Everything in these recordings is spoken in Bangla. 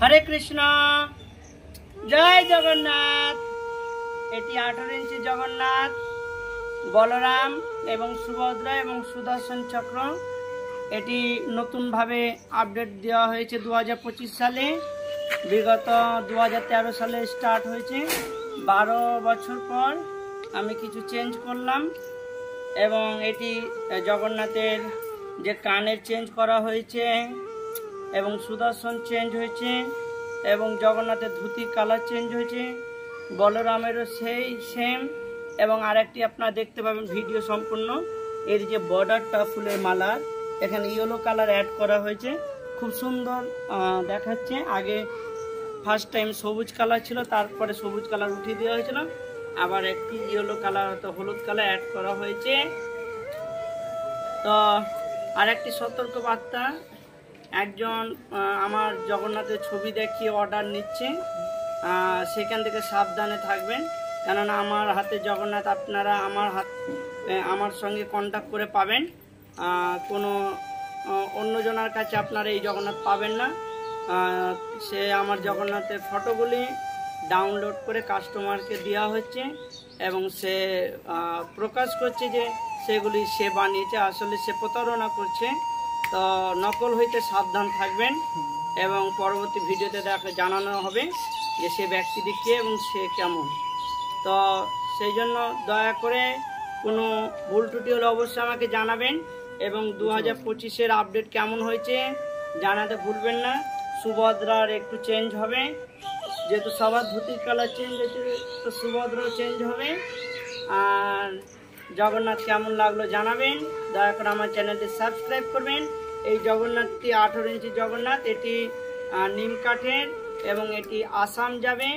हरे कृष्ण जय जगन्नाथ। एटी 18 इंची जगन्नाथ बलराम एवं सुभद्रा एवं सुदर्शन चक्र एटी नतून भावे आपडेट देওয়া হয়েছে 2025 साले। विगत 2013 साले स्टार्ट হয়েছে। 12 বছর পর আমি কিছু চেঞ্জ করলাম এবং এটি জগন্নাথের যে কানের চেঞ্জ করা হয়েছে এবং সুদর্শন চেঞ্জ হয়েছে এবং জগন্নাথের ধুতির কালার চেঞ্জ হয়েছে, বলরামেরও সেই সেম। এবং আরেকটি আপনারা দেখতে পাবেন ভিডিও সম্পূর্ণ, এর যে বর্ডারটা ফুলের মালার এখানে ইয়েলো কালার অ্যাড করা হয়েছে, খুব সুন্দর দেখাচ্ছে। আগে ফার্স্ট টাইম সবুজ কালার ছিল, তারপরে সবুজ কালার উঠিয়ে দেওয়া হয়েছিল, আবার একটি ইয়েলো কালার অর্থাৎ হলুদ কালার অ্যাড করা হয়েছে। তো আরেকটি সতর্ক বার্তা, একজন আমার জগন্নাথের ছবি দেখিয়ে অর্ডার নিচ্ছে, সেখান থেকে সাবধানে থাকবেন। কেননা আমার হাতে জগন্নাথ আপনারা আমার সঙ্গে কন্ট্যাক্ট করে পাবেন, কোনো অন্যজনের কাছে আপনারা এই জগন্নাথ পাবেন না। সে আমার জগন্নাথের ফটোগুলি ডাউনলোড করে কাস্টমারকে দেওয়া হচ্ছে এবং সে প্রকাশ করছে যে সেগুলি সে বানিয়েছে, আসলে সে প্রতারণা করছে। তো নকল হইতে সাবধান থাকবেন এবং পরবর্তী ভিডিওতে জানানো হবে যে সে ব্যক্তিটি কে এবং সে কেমন। তো সেই জন্য দয়া করে কোনো ভুল ত্রুটি হলে অবশ্যই আমাকে জানাবেন এবং 2025-এর আপডেট কেমন হয়েছে জানাতে ভুলবেন না। সুভদ্রার একটু চেঞ্জ হবে, যেহেতু সবার ধুতির কালার চেঞ্জ হয়েছে তো সুভদ্রাও চেঞ্জ হবে। আর জগন্নাথ কেমন লাগলো জানাবেন, দয়া করে আমার চ্যানেলটি সাবস্ক্রাইব করবেন। এই জগন্নাথটি 18 ইঞ্চি জগন্নাথ, এটি নিম কাঠের এবং এটি আসাম যাবে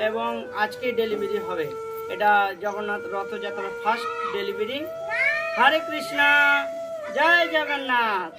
এবং আজকে ডেলিভারি হবে। এটা জগন্নাথ রথযাত্রার ফার্স্ট ডেলিভারি। হরে কৃষ্ণ জয় জগন্নাথ।